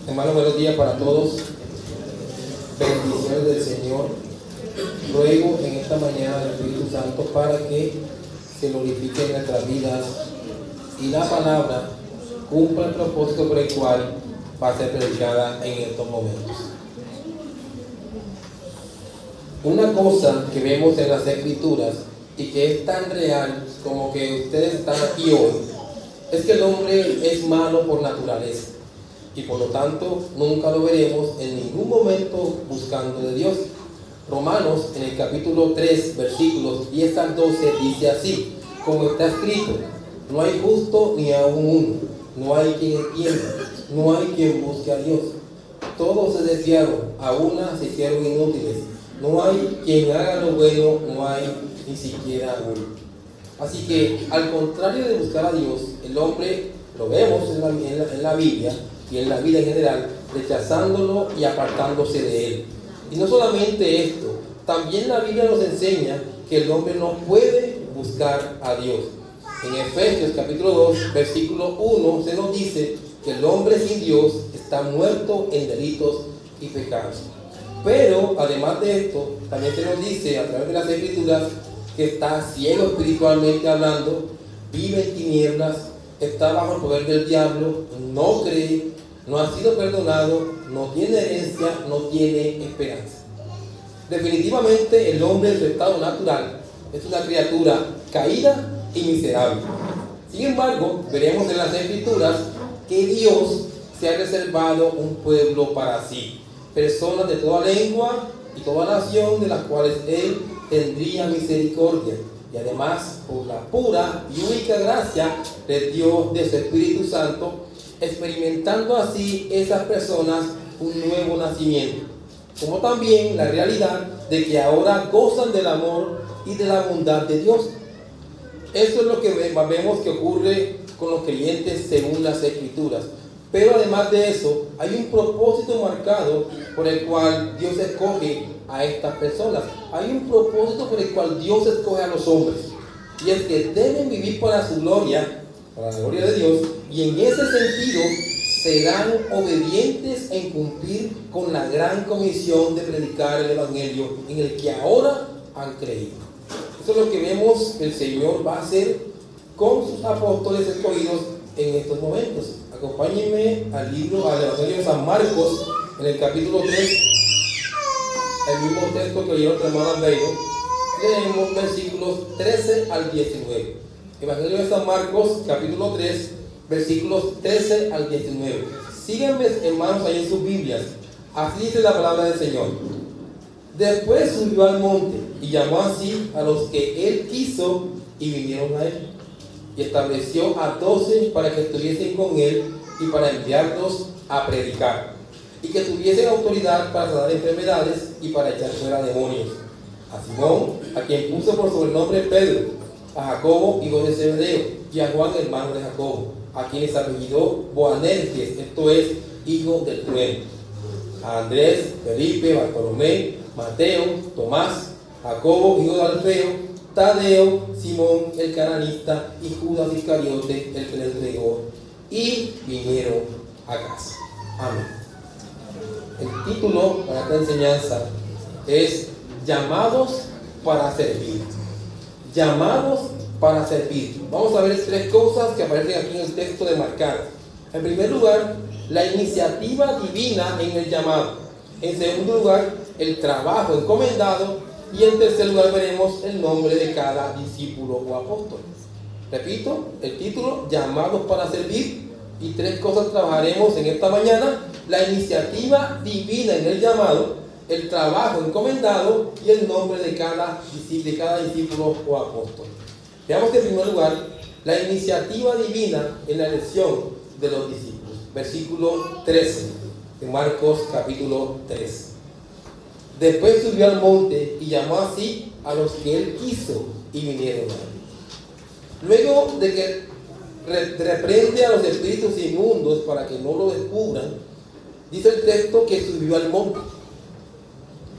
Hermanos, buenos días para todos. Bendiciones del Señor. Ruego en esta mañana al Espíritu Santo para que se glorifique en nuestras vidas y la palabra cumpla el propósito por el cual va a ser predicada en estos momentos. Una cosa que vemos en las Escrituras y que es tan real como que ustedes están aquí hoy es que el hombre es malo por naturaleza y por lo tanto nunca lo veremos en ningún momento buscando de Dios. Romanos en el capítulo 3 versículos 10 al 12 dice así, como está escrito: no hay justo ni aun uno, no hay quien entienda, no hay quien busque a Dios. Todos se desviaron, a una se hicieron inútiles, no hay quien haga lo bueno, no hay ni siquiera uno. Así que al contrario de buscar a Dios, el hombre, lo vemos en la Biblia y en la vida en general, rechazándolo y apartándose de él. Y no solamente esto, también la Biblia nos enseña que el hombre no puede buscar a Dios. En Efesios capítulo 2, versículo 1, se nos dice que el hombre sin Dios está muerto en delitos y pecados. Pero además de esto, también se nos dice a través de las Escrituras que está ciego espiritualmente hablando, vive en tinieblas, está bajo el poder del diablo, no cree, no ha sido perdonado, no tiene herencia, no tiene esperanza. Definitivamente el hombre en su estado natural es una criatura caída y miserable. Sin embargo, veremos en las Escrituras que Dios se ha reservado un pueblo para sí, personas de toda lengua y toda nación de las cuales Él tendría misericordia, y además por la pura y única gracia de Dios de su Espíritu Santo, experimentando así esas personas un nuevo nacimiento, como también la realidad de que ahora gozan del amor y de la bondad de Dios. Eso es lo que vemos que ocurre con los creyentes según las Escrituras. Pero además de eso, hay un propósito marcado por el cual Dios escoge a estas personas. Hay un propósito por el cual Dios escoge a los hombres. Y es que deben vivir para su gloria, para la gloria de Dios, y en ese sentido serán obedientes en cumplir con la gran comisión de predicar el Evangelio en el que ahora han creído. Eso es lo que vemos que el Señor va a hacer con sus apóstoles escogidos en estos momentos. Acompáñenme al Evangelio de San Marcos, en el capítulo 3, el mismo texto que leyeron los hermanos Albeiro. Leemos versículos 13 al 19. Evangelio de San Marcos, capítulo 3, versículos 13 al 19. Síganme, hermanos, ahí en sus Biblias. Así dice la palabra del Señor. Después subió al monte y llamó así a los que Él quiso y vinieron a Él. Y estableció a 12 para que estuviesen con Él y para enviarlos a predicar, y que tuviesen autoridad para tratar enfermedades y para echar fuera demonios. A Simón, a quien puso por sobrenombre Pedro, a Jacobo, hijo de Zebedeo, y a Juan, hermano de Jacobo, a quienes apellidó Boanerges, esto es, hijo del trueno, a Andrés, Felipe, Bartolomé, Mateo, Tomás, Jacobo, hijo de Alfeo, Tadeo, Simón el cananista y Judas Iscariote, el que le entregó, y vinieron a casa. Amén. El título para esta enseñanza es Llamados para servir. Llamados para servir. Vamos a ver tres cosas que aparecen aquí en el texto de marcar. En primer lugar, la iniciativa divina en el llamado. En segundo lugar, el trabajo encomendado. Y en tercer lugar veremos el nombre de cada discípulo o apóstol. Repito, el título, Llamados para servir. Y tres cosas trabajaremos en esta mañana: la iniciativa divina en el llamado, el trabajo encomendado y el nombre de cada discípulo o apóstol. Veamos en primer lugar la iniciativa divina en la elección de los discípulos. Versículo 13 de Marcos capítulo 3. Después subió al monte y llamó así a los que Él quiso y vinieron a Él. Luego de que reprende a los espíritus inmundos para que no lo descubran, dice el texto que subió al monte.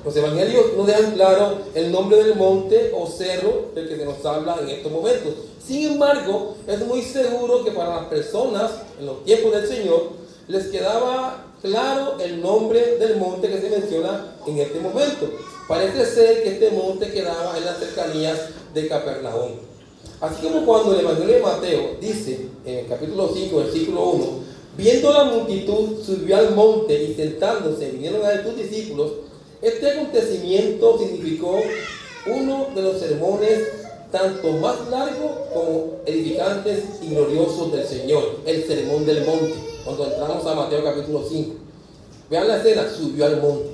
Los evangelios no dejan claro el nombre del monte o cerro del que se nos habla en estos momentos. Sin embargo, es muy seguro que para las personas en los tiempos del Señor les quedaba claro el nombre del monte que se menciona en este momento. Parece ser que este monte quedaba en las cercanías de Capernaum. Así como cuando el Evangelio de Mateo dice, en el capítulo 5, versículo 1, viendo la multitud, subió al monte y sentándose, vinieron a él sus discípulos. Este acontecimiento significó uno de los sermones tanto más largos como edificantes y gloriosos del Señor, el sermón del monte, cuando entramos a Mateo capítulo 5. Vean la escena, subió al monte.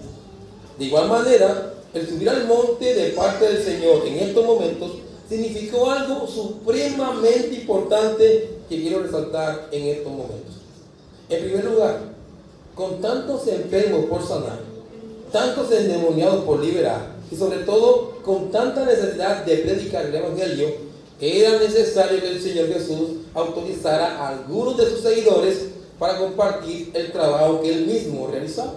De igual manera, el subir al monte de parte del Señor en estos momentos significó algo supremamente importante que quiero resaltar en estos momentos. En primer lugar, con tantos enfermos por sanar, tantos endemoniados por liberar, y sobre todo con tanta necesidad de predicar el Evangelio, era necesario que el Señor Jesús autorizara a algunos de sus seguidores para compartir el trabajo que él mismo realizaba,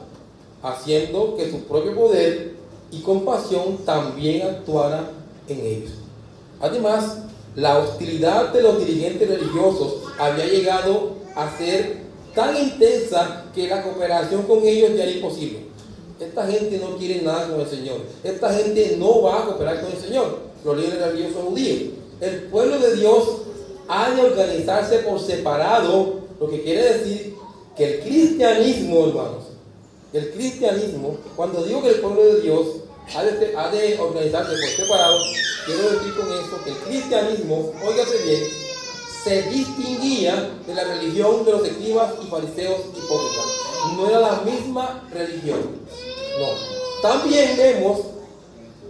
haciendo que su propio poder y compasión también actuara en ellos. Además, la hostilidad de los dirigentes religiosos había llegado a ser tan intensa que la cooperación con ellos ya era imposible. Esta gente no quiere nada con el Señor. Esta gente no va a cooperar con el Señor. Los líderes religiosos judíos. El pueblo de Dios ha de organizarse por separado, lo que quiere decir que el cristianismo, hermanos, el cristianismo, cuando digo que el pueblo de Dios ha de organizarse por separado, quiero decir con eso que el cristianismo, óigase bien, se distinguía de la religión de los escribas y fariseos hipócritas. No era la misma religión. No. También vemos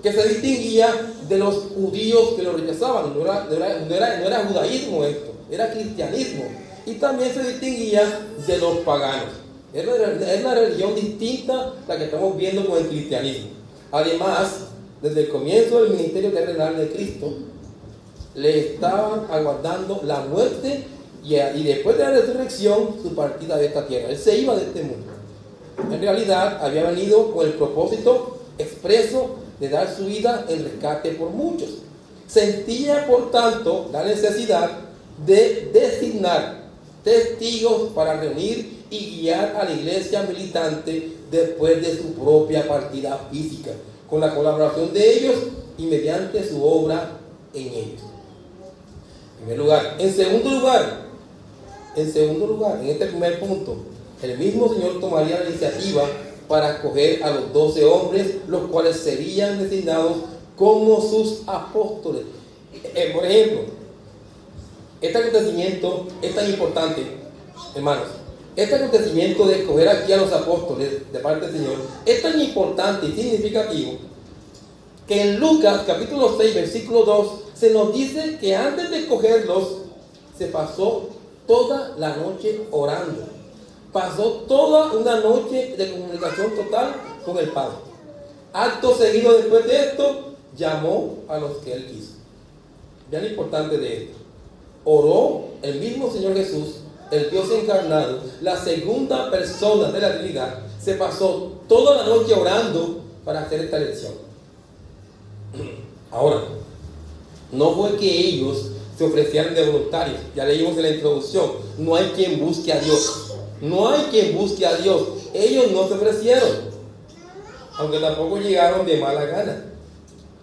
que se distinguía de los judíos que lo rechazaban. No era judaísmo esto, era cristianismo. Y también se distinguía de los paganos. Es una religión distinta la que estamos viendo con el cristianismo. Además, desde el comienzo del ministerio terrenal de Cristo, le estaban aguardando la muerte y después de la resurrección su partida de esta tierra. Él se iba de este mundo. En realidad había venido con el propósito expreso de dar su vida en rescate por muchos. Sentía, por tanto, la necesidad de designar testigos para reunir y guiar a la iglesia militante después de su propia partida física, con la colaboración de ellos y mediante su obra en ellos. En primer lugar. En segundo lugar, en este primer punto, el mismo Señor tomaría la iniciativa para escoger a los 12 hombres, los cuales serían designados como sus apóstoles. Por ejemplo, este acontecimiento es tan importante, hermanos. Este acontecimiento de escoger aquí a los apóstoles de parte del Señor es tan importante y significativo que en Lucas capítulo 6 versículo 2 se nos dice que antes de escogerlos se pasó toda la noche orando. Pasó toda una noche de comunicación total con el Padre. Acto seguido después de esto, llamó a los que él quiso. Vean lo importante de esto. Oró el mismo Señor Jesús, el Dios encarnado, la segunda persona de la Trinidad, se pasó toda la noche orando para hacer esta elección. Ahora, no fue que ellos se ofrecieran de voluntarios. Ya leímos en la introducción, no hay quien busque a Dios. No hay quien busque a Dios. Ellos no se ofrecieron, aunque tampoco llegaron de mala gana.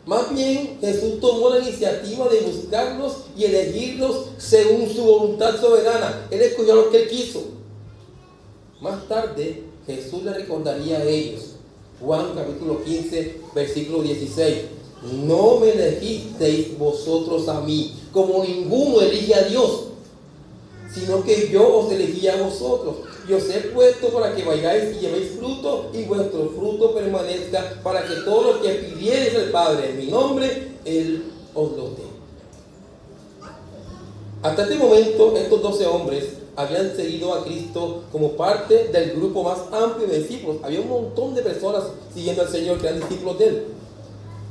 Más bien, Jesús tomó la iniciativa de buscarlos y elegirlos según su voluntad soberana. Él escogió a los que él quiso. Más tarde, Jesús le recordaría a ellos, Juan capítulo 15, versículo 16. No me elegisteis vosotros a mí, como ninguno elige a Dios, sino que yo os elegí a vosotros, y os he puesto para que vayáis y llevéis fruto, y vuestro fruto permanezca, para que todo lo que pidiereis al Padre en mi nombre, Él os lo dé. Hasta este momento, estos 12 hombres habían seguido a Cristo como parte del grupo más amplio de discípulos. Había un montón de personas siguiendo al Señor que eran discípulos de Él.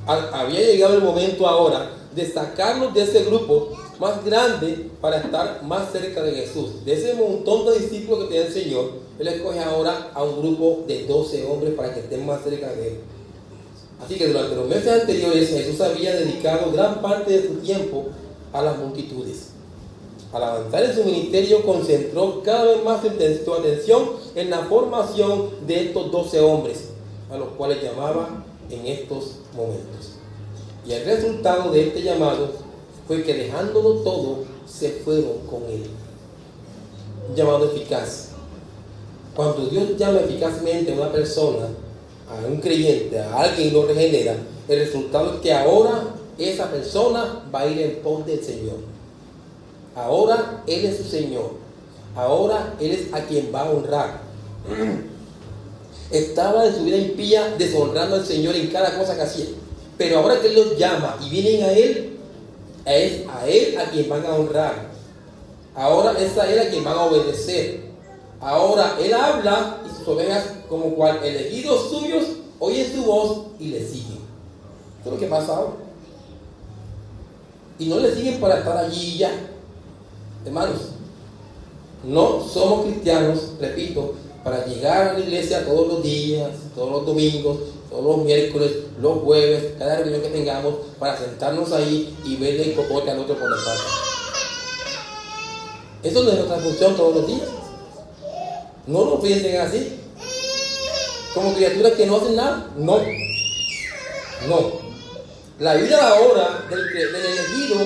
Había llegado el momento ahora de sacarlos de ese grupo más grande para estar más cerca de Jesús. De ese montón de discípulos que tenía el Señor, Él escoge ahora a un grupo de 12 hombres para que estén más cerca de Él. Así que durante los meses anteriores Jesús había dedicado gran parte de su tiempo a las multitudes. Al avanzar en su ministerio, concentró cada vez más su atención en la formación de estos 12 hombres, a los cuales llamaba en estos momentos. Y el resultado de este llamado fue que, dejándolo todo, se fueron con él. Un llamado eficaz. Cuando Dios llama eficazmente a una persona, a un creyente, a alguien y lo regenera, el resultado es que ahora esa persona va a ir en pos del Señor. Ahora Él es su Señor. Ahora Él es a quien va a honrar. Estaba en su vida impía deshonrando al Señor en cada cosa que hacía. Pero ahora que Él los llama y vienen a Él, es a Él a quien van a honrar. Ahora es a Él a quien van a obedecer. Ahora Él habla y sus ovejas, como cual elegidos suyos, oyen su voz y le siguen. Esto es lo que pasa ahora. Y no le siguen para estar allí y ya. Hermanos, no somos cristianos, repito, para llegar a la iglesia todos los días, todos los domingos, todos los miércoles, los jueves, cada reunión que tengamos, para sentarnos ahí y verle el cocote al otro por la espalda. Eso no es nuestra función todos los días. No lo piensen así, como criaturas que no hacen nada. No. La vida ahora del elegido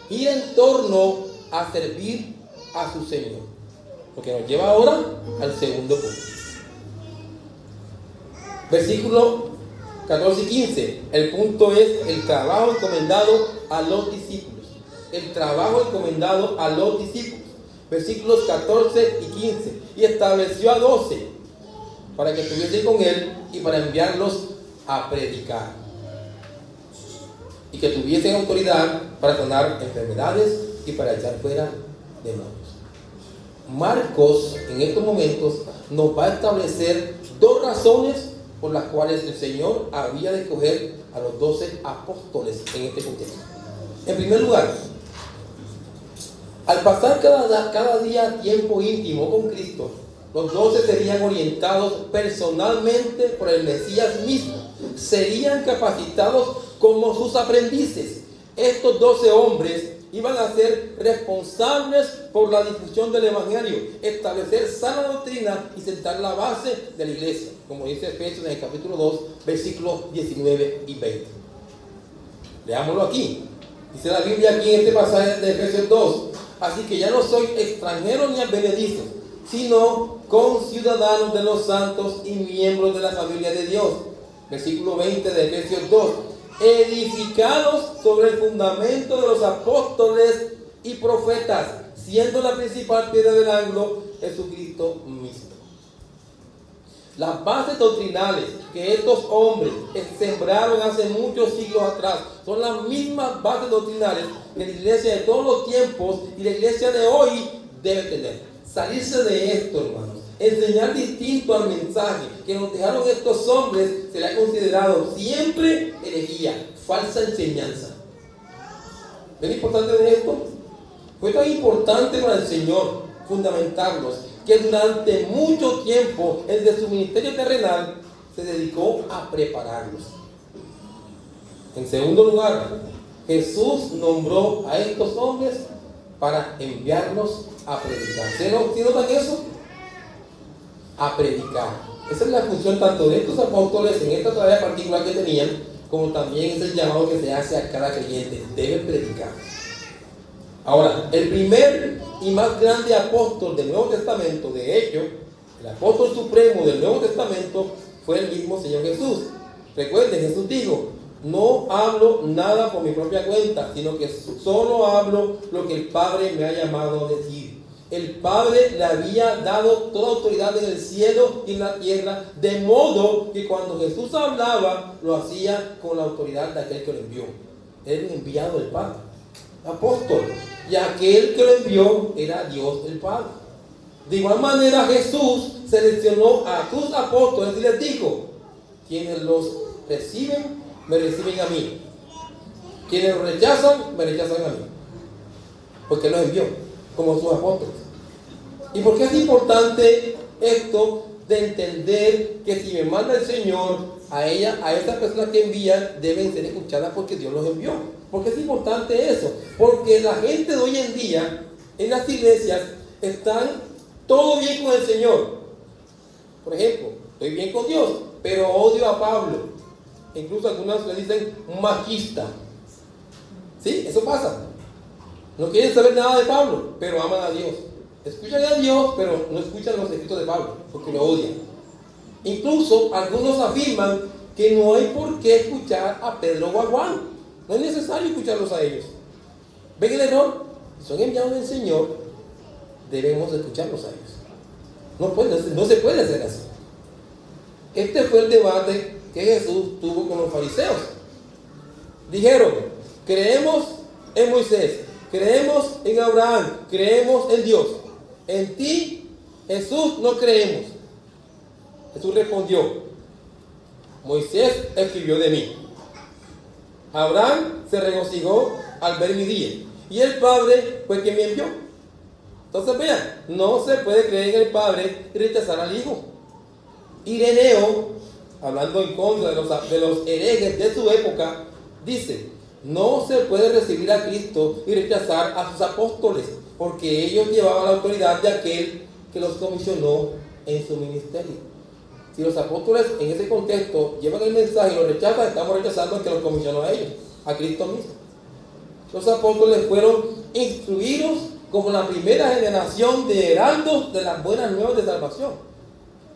gira en torno a servir a su Señor, lo que nos lleva ahora al segundo punto. Versículos 14 y 15. El punto es el trabajo encomendado a los discípulos. El trabajo encomendado a los discípulos. Versículos 14 y 15. Y estableció a 12 para que estuviesen con él y para enviarlos a predicar. Y que tuviesen autoridad para sanar enfermedades y para echar fuera demonios. Marcos en estos momentos nos va a establecer dos razones por las cuales el Señor había de escoger a los 12 apóstoles en este contexto. En primer lugar, al pasar cada día tiempo íntimo con Cristo, los 12 serían orientados personalmente por el Mesías mismo. Serían capacitados como sus aprendices. Estos 12 hombres iban a ser responsables por la difusión del Evangelio, establecer sana doctrina y sentar la base de la iglesia, como dice Efesios en el capítulo 2, versículos 19 y 20. Leámoslo aquí. Dice la Biblia aquí en este pasaje de Efesios 2: así que ya no soy extranjero ni advenedizo, sino conciudadanos de los santos y miembros de la familia de Dios. Versículo 20 de Efesios 2: edificados sobre el fundamento de los apóstoles y profetas, siendo la principal piedra del ángulo Jesucristo mismo. Las bases doctrinales que estos hombres sembraron hace muchos siglos atrás son las mismas bases doctrinales que la iglesia de todos los tiempos y la iglesia de hoy debe tener. Salirse de esto, hermanos, enseñar distinto al mensaje que nos dejaron estos hombres, se le ha considerado siempre herejía, falsa enseñanza. ¿Ven lo importante de esto? Fue tan importante para el Señor fundamentarlos que durante mucho tiempo, desde su ministerio terrenal, se dedicó a prepararlos. En segundo lugar, Jesús nombró a estos hombres para enviarlos a predicar. ¿Sí notan eso? A predicar. Esa es la función tanto de estos apóstoles en esta tarea particular que tenían, como también es el llamado que se hace a cada creyente. Deben predicar. Ahora, el primer y más grande apóstol del Nuevo Testamento, de hecho, el apóstol supremo del Nuevo Testamento, fue el mismo Señor Jesús. Recuerden, Jesús dijo: no hablo nada por mi propia cuenta, sino que solo hablo lo que el Padre me ha llamado a decir. El Padre le había dado toda autoridad en el cielo y en la tierra, de modo que cuando Jesús hablaba, lo hacía con la autoridad de aquel que lo envió. Era el enviado del Padre, apóstol, y aquel que lo envió era Dios el Padre. De igual manera, Jesús seleccionó a sus apóstoles y les dijo: quienes los reciben, me reciben a mí. Quienes los rechazan, me rechazan a mí. Porque los envió como sus apóstoles. ¿Y por qué es importante esto de entender que si me manda el Señor a esas personas que envía, deben ser escuchadas porque Dios los envió? ¿Por qué es importante eso? Porque la gente de hoy en día en las iglesias están todo bien con el Señor, Por ejemplo, estoy bien con Dios, pero odio a Pablo. Incluso algunos le dicen un machista. ¿Sí? Eso pasa. No quieren saber nada de Pablo, pero aman a Dios. Escuchan a Dios, pero no escuchan los escritos de Pablo, porque lo odian. Incluso algunos afirman que no hay por qué escuchar a Pedro o a Juan. No es necesario escucharlos a ellos. ¿Ven el error? Si son enviados del Señor, debemos escucharlos a ellos. No se puede hacer así. Este fue el debate que Jesús tuvo con los fariseos. Dijeron, creemos en Moisés, creemos en Abraham, creemos en Dios. En ti, Jesús, no creemos. Jesús respondió, Moisés escribió de mí. Abraham se regocijó al ver mi día. Y el Padre fue quien me envió. Entonces vean, no se puede creer en el Padre y rechazar al Hijo. Ireneo, hablando en contra de los herejes de su época, dice, no se puede recibir a Cristo y rechazar a sus apóstoles, porque ellos llevaban la autoridad de aquel que los comisionó en su ministerio. Si los apóstoles en ese contexto llevan el mensaje y lo rechazan, estamos rechazando al que los comisionó a ellos, a Cristo mismo. Los apóstoles fueron instruidos como la primera generación de heraldos de las buenas nuevas de salvación,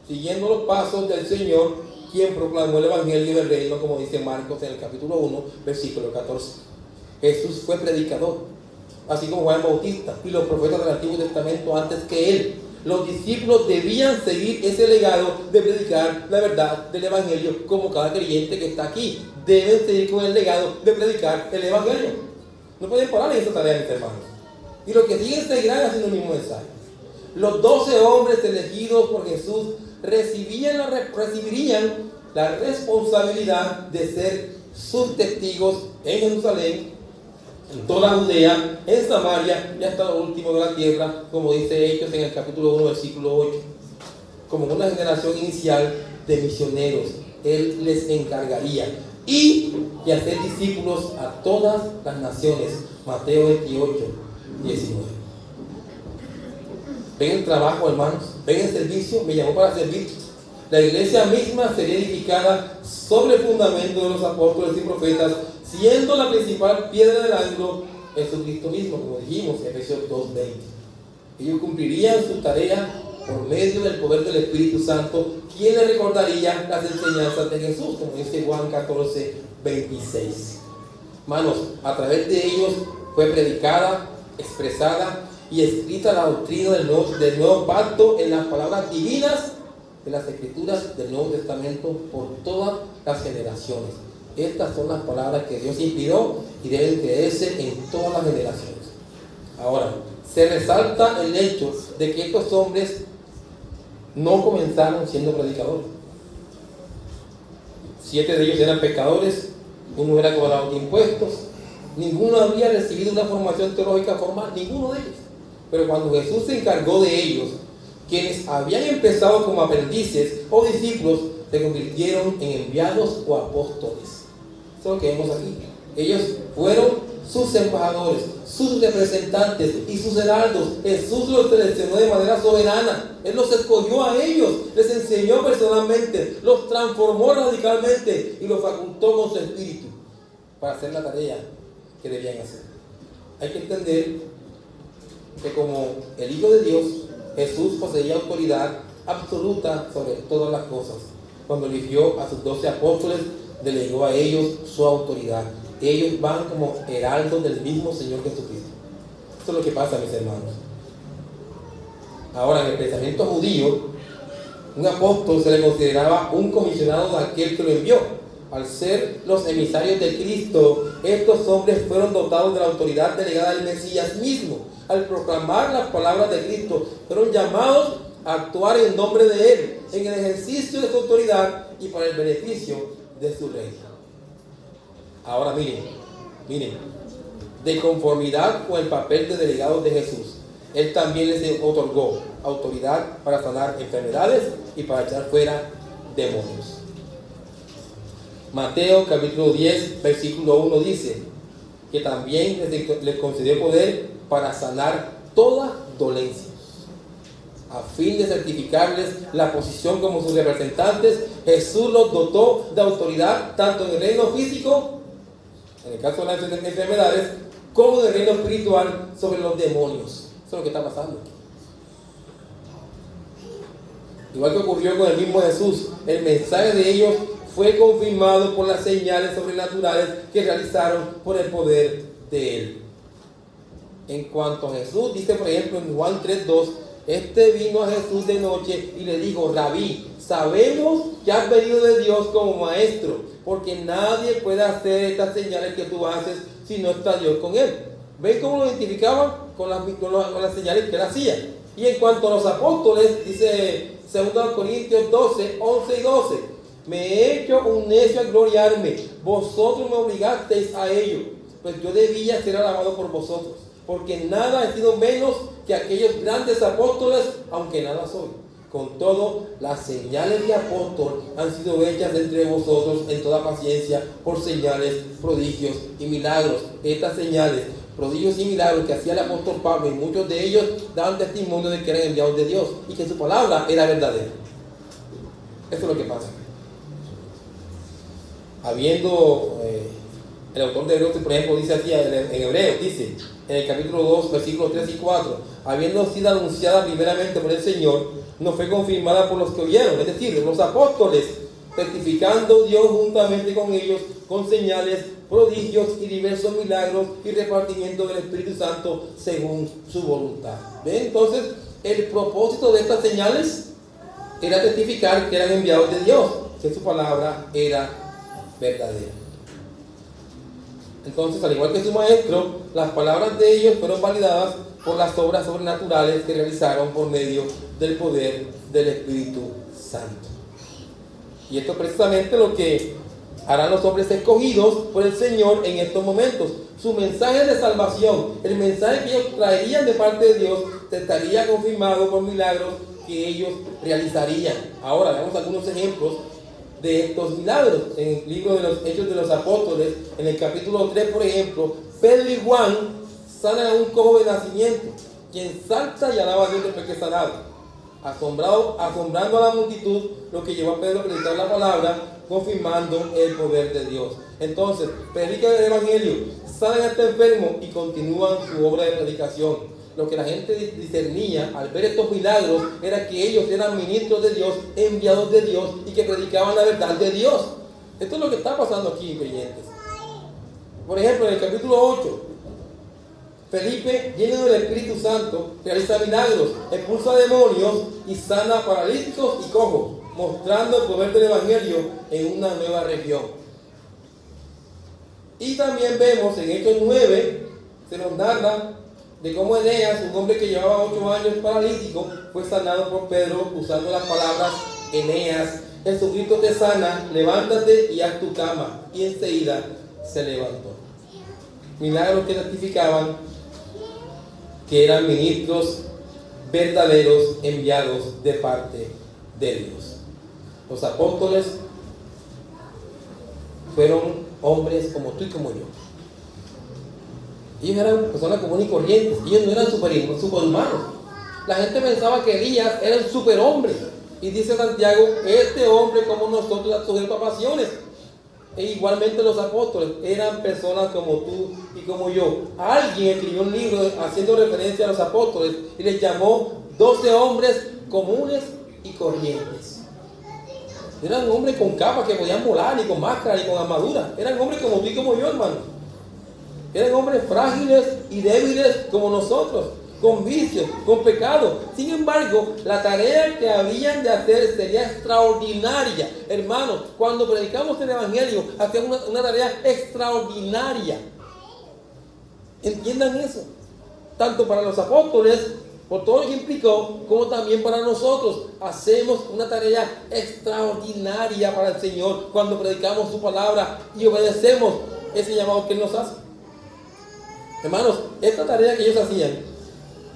siguiendo los pasos del Señor, quien proclamó el Evangelio del Reino, como dice Marcos en el capítulo 1, versículo 14. Jesús fue predicador, así como Juan Bautista y los profetas del Antiguo Testamento antes que él. Los discípulos debían seguir ese legado de predicar la verdad del Evangelio, como cada creyente que está aquí. Deben seguir con el legado de predicar el Evangelio. No pueden parar en esa tarea, mis hermanos. Y los que siguen seguirán haciendo el mismo mensaje. Los 12 hombres elegidos por Jesús recibirían la responsabilidad de ser sus testigos en Jerusalén, en toda Judea, en Samaria y hasta lo último de la tierra, como dice Hechos en el capítulo 1, versículo 8. Como una generación inicial de misioneros, Él les encargaría y de hacer discípulos a todas las naciones. Mateo 28, 19. ¿Ven el trabajo, hermanos? ¿Ven el servicio? Me llamó para servir. La iglesia misma sería edificada sobre el fundamento de los apóstoles y profetas, siendo la principal piedra del ángulo Jesucristo mismo, como dijimos en Efesios 2:20. Ellos cumplirían su tarea por medio del poder del Espíritu Santo, quien les recordaría las enseñanzas de Jesús, como dice Juan 14:26. Hermanos, a través de ellos fue predicada, expresada y escrita la doctrina del nuevo pacto en las palabras divinas de las Escrituras del Nuevo Testamento por todas las generaciones. Estas son las palabras que Dios inspiró y deben creerse en todas las generaciones. Ahora, se resalta el hecho de que estos hombres no comenzaron siendo predicadores. 7 de ellos eran pescadores, uno era cobrador de impuestos, ninguno había recibido una formación teológica formal, ninguno de ellos. Pero cuando Jesús se encargó de ellos, quienes habían empezado como aprendices o discípulos, se convirtieron en enviados o apóstoles. Eso es lo que vemos aquí. Ellos fueron sus embajadores, sus representantes y sus heraldos. Jesús los seleccionó de manera soberana. Él los escogió a ellos, les enseñó personalmente, los transformó radicalmente y los facultó con su espíritu para hacer la tarea que debían hacer. Hay que entender que como el Hijo de Dios, Jesús poseía autoridad absoluta sobre todas las cosas. Cuando eligió a sus 12 apóstoles, delegó a ellos su autoridad. Ellos van como heraldos del mismo Señor Jesucristo. Esto es lo que pasa, mis hermanos. Ahora, en el pensamiento judío, un apóstol se le consideraba un comisionado de aquel que lo envió. Al ser los emisarios de Cristo, estos hombres fueron dotados de la autoridad delegada del Mesías mismo. Al proclamar las palabras de Cristo, fueron llamados a actuar en nombre de Él, en el ejercicio de su autoridad y para el beneficio de su reino. Ahora miren, de conformidad con el papel de delegados de Jesús, Él también les otorgó autoridad para sanar enfermedades y para echar fuera demonios. Mateo capítulo 10, versículo 1 dice que también les concedió poder para sanar toda dolencia. A fin de certificarles la posición como sus representantes, Jesús los dotó de autoridad tanto en el reino físico, en el caso de las enfermedades, como en el reino espiritual sobre los demonios. Eso es lo que está pasando aquí. Igual que ocurrió con el mismo Jesús, el mensaje de ellos fue confirmado por las señales sobrenaturales que realizaron por el poder de Él. En cuanto a Jesús, dice por ejemplo en Juan 3:2, este vino a Jesús de noche y le dijo: Rabí, sabemos que has venido de Dios como maestro, porque nadie puede hacer estas señales que tú haces si no está Dios con él. ¿Ven cómo lo identificaban? Con las señales que él hacía. Y en cuanto a los apóstoles, dice 2 Corintios 12, 11 y 12, me he hecho un necio al gloriarme, vosotros me obligasteis a ello, pues yo debía ser alabado por vosotros, porque nada he sido menos que aquellos grandes apóstoles, aunque nada soy. Con todo, las señales de apóstol han sido hechas entre vosotros en toda paciencia por señales, prodigios y milagros. Estas señales, prodigios y milagros que hacía el apóstol Pablo, y muchos de ellos daban testimonio de que eran enviados de Dios y que su palabra era verdadera. Eso es lo que pasa. Habiendo, el autor de Hebreos, por ejemplo, dice así en Hebreos, dice en el capítulo 2, versículos 3 y 4, habiendo sido anunciada primeramente por el Señor, no fue confirmada por los que oyeron, es decir, los apóstoles, testificando Dios juntamente con ellos, con señales, prodigios y diversos milagros y repartimiento del Espíritu Santo según su voluntad. ¿Ven? Entonces, el propósito de estas señales era testificar que eran enviados de Dios, que su palabra era verdadera. Entonces, al igual que su maestro, las palabras de ellos fueron validadas por las obras sobrenaturales que realizaron por medio del poder del Espíritu Santo. Y esto es precisamente lo que harán los hombres escogidos por el Señor en estos momentos. Su mensaje de salvación, el mensaje que ellos traerían de parte de Dios, estaría confirmado por milagros que ellos realizarían. Ahora veamos algunos ejemplos de estos milagros. En el libro de los Hechos de los Apóstoles, en el capítulo 3, por ejemplo, Pedro y Juan sanan a un cojo de nacimiento, quien salta y alaba a Dios después que es sanado, asombrando a la multitud, lo que llevó a Pedro a predicar la palabra, confirmando el poder de Dios. Entonces, predican el Evangelio, sanan a este enfermo y continúan su obra de predicación. Lo que la gente discernía al ver estos milagros era que ellos eran ministros de Dios, enviados de Dios y que predicaban la verdad de Dios. Esto es lo que está pasando aquí, creyentes. Por ejemplo, en el capítulo 8, Felipe, lleno del Espíritu Santo, realiza milagros, expulsa demonios y sana a paralíticos y cojos, mostrando el poder del Evangelio en una nueva región. Y también vemos en Hechos 9, se nos narra de cómo Eneas, un hombre que llevaba 8 años paralítico, fue sanado por Pedro usando las palabras: Eneas, Jesucristo te sana, levántate y haz tu cama. Y enseguida se levantó. Milagros que testificaban que eran ministros verdaderos enviados de parte de Dios. Los apóstoles fueron hombres como tú y como yo. Ellos eran personas comunes y corrientes. Ellos no eran superhumanos. La gente pensaba que Elías era el superhombre. Y dice Santiago, este hombre como nosotros sujeto a pasiones. E igualmente los apóstoles eran personas como tú y como yo. Alguien escribió un libro haciendo referencia a los apóstoles y les llamó 12 hombres comunes y corrientes. Eran hombres con capas que podían volar, ni con máscara, ni con armadura. Eran hombres como tú y como yo, hermano. Eran hombres frágiles y débiles como nosotros, con vicios, con pecado. Sin embargo, la tarea que habían de hacer sería extraordinaria. Hermanos, cuando predicamos el Evangelio, hacemos una tarea extraordinaria. Entiendan eso. Tanto para los apóstoles, por todo lo que implicó, como también para nosotros. Hacemos una tarea extraordinaria para el Señor cuando predicamos su palabra y obedecemos ese llamado que Él nos hace. Hermanos, esta tarea que ellos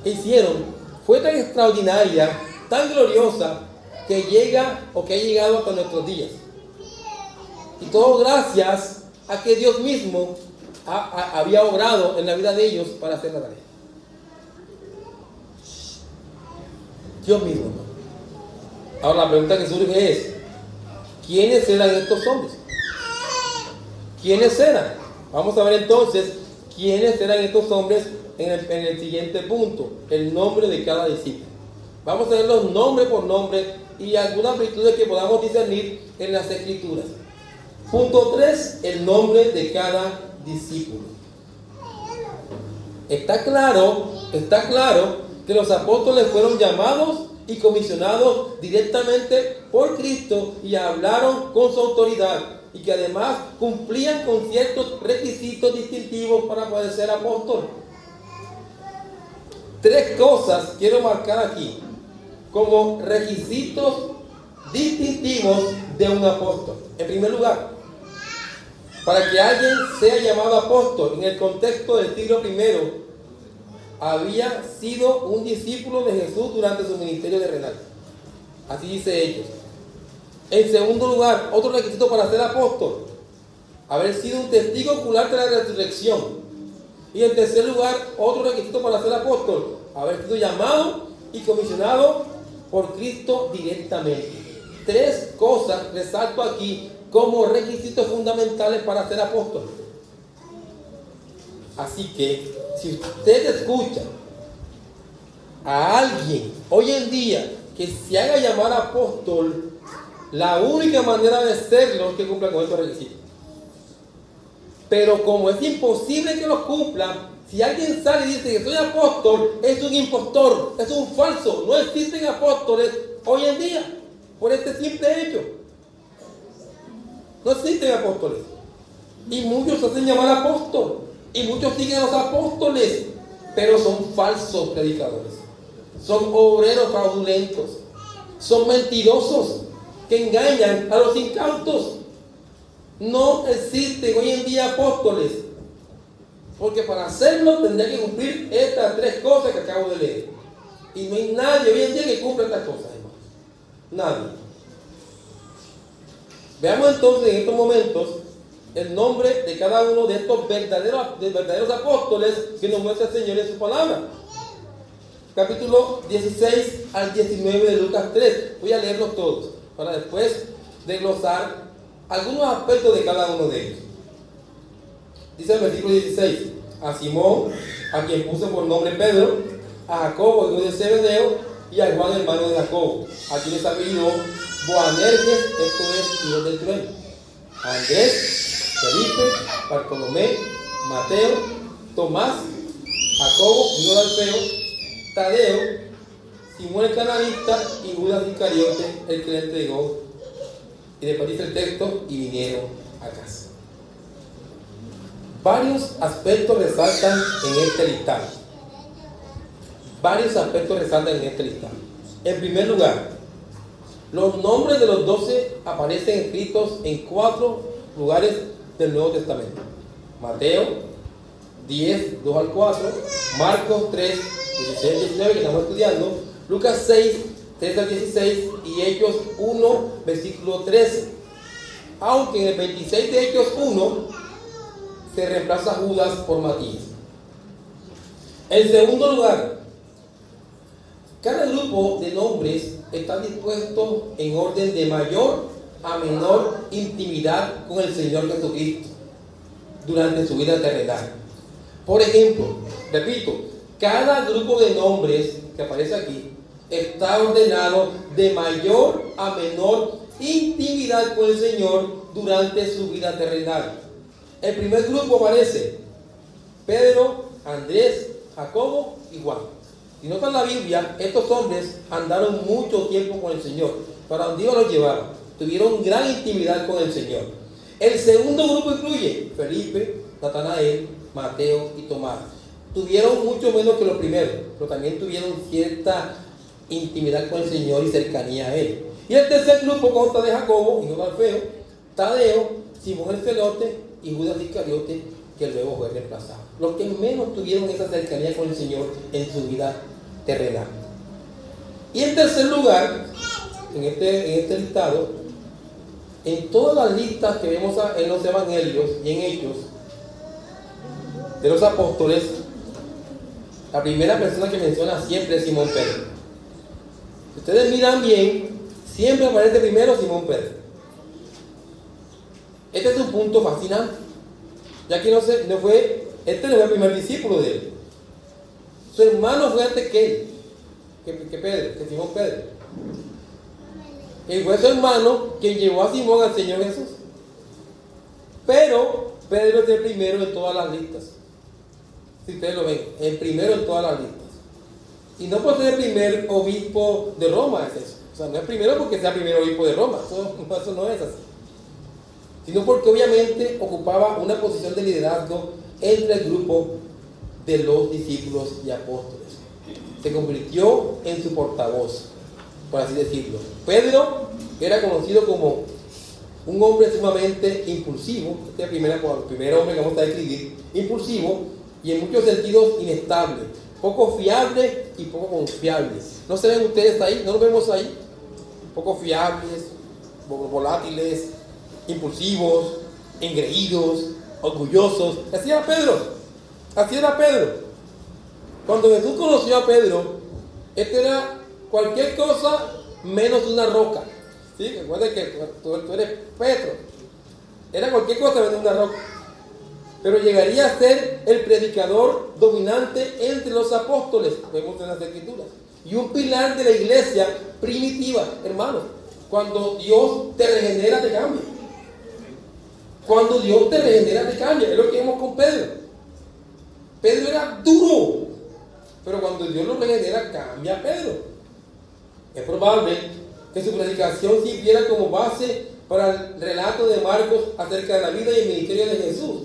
hicieron, fue tan extraordinaria, tan gloriosa, que ha llegado hasta nuestros días. Y todo gracias a que Dios mismo había obrado en la vida de ellos para hacer la tarea. Dios mismo, hermano. Ahora la pregunta que surge es, ¿quiénes eran estos hombres? ¿Quiénes eran? Vamos a ver entonces quiénes eran estos hombres en el siguiente punto, el nombre de cada discípulo. Vamos a ver los nombres por nombre y algunas virtudes que podamos discernir en las Escrituras. Punto 3, el nombre de cada discípulo. Está claro que los apóstoles fueron llamados y comisionados directamente por Cristo y hablaron con su autoridad y que además cumplían con ciertos requisitos distintivos para poder ser apóstol. 3 cosas quiero marcar aquí como requisitos distintivos de un apóstol. En primer lugar, para que alguien sea llamado apóstol en el contexto del siglo I, había sido un discípulo de Jesús durante su ministerio terrenal. Así dice ellos. En segundo lugar, otro requisito para ser apóstol, haber sido un testigo ocular de la resurrección. Y en tercer lugar, otro requisito para ser apóstol, haber sido llamado y comisionado por Cristo directamente. 3 cosas resalto aquí como requisitos fundamentales para ser apóstol. Así que, si usted escucha a alguien hoy en día que se haga llamar apóstol, la única manera de serlo es que cumpla con estos requisitos. Pero como es imposible que los cumplan, si alguien sale y dice que soy apóstol, es un impostor, es un falso. No existen apóstoles hoy en día, por este simple hecho. No existen apóstoles. Y muchos se hacen llamar apóstol. Y muchos siguen a los apóstoles, pero son falsos predicadores. Son obreros fraudulentos. Son mentirosos que engañan a los incautos. No existen hoy en día apóstoles, porque para hacerlo tendría que cumplir estas 3 cosas que acabo de leer. Y no hay nadie hoy en día que cumpla estas cosas, hermanos. Nadie. Veamos entonces en estos momentos el nombre de cada uno de estos verdaderos apóstoles que nos muestra el Señor en su palabra. Capítulo 16 al 19 de Lucas 3. Voy a leerlos todos para después desglosar algunos aspectos de cada uno de ellos. Dice el versículo 16: a Simón, a quien puso por nombre Pedro, a Jacobo, hijo de Zebedeo, y a Juan, hermano de Jacobo, a quienes apellidó Boanerges, esto es, hijo del trueno, a Andrés, Felipe, Bartolomé, Mateo, Tomás, Jacobo, hijo de Alfeo, Tadeo, Simón el cananita y Judas Iscariote, el que le entregó. Y después dice el texto: y vinieron a casa. Varios aspectos resaltan en este listado. En primer lugar, los nombres de los 12 aparecen escritos en 4 lugares del Nuevo Testamento. Mateo 10, 2 al 4, Marcos 3, 16 al 19, que estamos estudiando, Lucas 6, 3 al 16 y Hechos 1, versículo 13. Aunque en el 26 de Hechos 1 se reemplaza Judas por Matías. En segundo lugar, cada grupo de nombres está dispuesto en orden de mayor a menor intimidad con el Señor Jesucristo durante su vida terrenal. Por ejemplo, repito, cada grupo de nombres que aparece aquí está ordenado de mayor a menor intimidad con el Señor durante su vida terrenal. El primer grupo aparece Pedro, Andrés, Jacobo y Juan. Si notan la Biblia, estos hombres andaron mucho tiempo con el Señor. Para donde Dios los llevaba, tuvieron gran intimidad con el Señor. El segundo grupo incluye Felipe, Natanael, Mateo y Tomás. Tuvieron mucho menos que los primeros, pero también tuvieron cierta intimidad con el Señor y cercanía a Él. Y el tercer grupo consta de Jacobo, hijo de Alfeo, Tadeo, Simón el celote y Judas Iscariote, que luego fue reemplazado. Los que menos tuvieron esa cercanía con el Señor en su vida terrenal. Y en tercer lugar, en este listado, en todas las listas que vemos en los evangelios y en Hechos de los apóstoles, la primera persona que menciona siempre es Simón Pedro. Si ustedes miran bien, siempre aparece primero Simón Pedro. Este es un punto fascinante, ya que este no fue el primer discípulo de él. Su hermano fue antes que él, que Simón Pedro. Y fue su hermano quien llevó a Simón al Señor Jesús. Pero Pedro es el primero en todas las listas. Si ustedes lo ven, el primero en todas las listas. Y no por ser el primer obispo de Roma es eso. O sea, no es primero porque sea el primer obispo de Roma. Eso no es así. Sino porque obviamente ocupaba una posición de liderazgo entre el grupo de los discípulos y apóstoles. Se convirtió en su portavoz, por así decirlo. Pedro era conocido como un hombre sumamente impulsivo. Este es el primer hombre que vamos a describir. Impulsivo y en muchos sentidos inestable, poco fiable y poco confiable. ¿No se ven ustedes ahí? ¿No lo vemos ahí? Poco fiables, volátiles, impulsivos, engreídos, orgullosos. Así era Pedro. Así era Pedro. Cuando Jesús conoció a Pedro, este era cualquier cosa menos una roca. ¿Sí? Recuerden que tú eres Pedro. Era cualquier cosa menos una roca. Pero llegaría a ser el predicador dominante entre los apóstoles, vemos en las Escrituras, y un pilar de la iglesia primitiva, hermanos. Cuando Dios te regenera, te cambia. Cuando Dios te regenera, te cambia. Es lo que vemos con Pedro. Pedro era duro, pero cuando Dios lo regenera, cambia a Pedro. Es probable que su predicación sirviera como base para el relato de Marcos acerca de la vida y el ministerio de Jesús.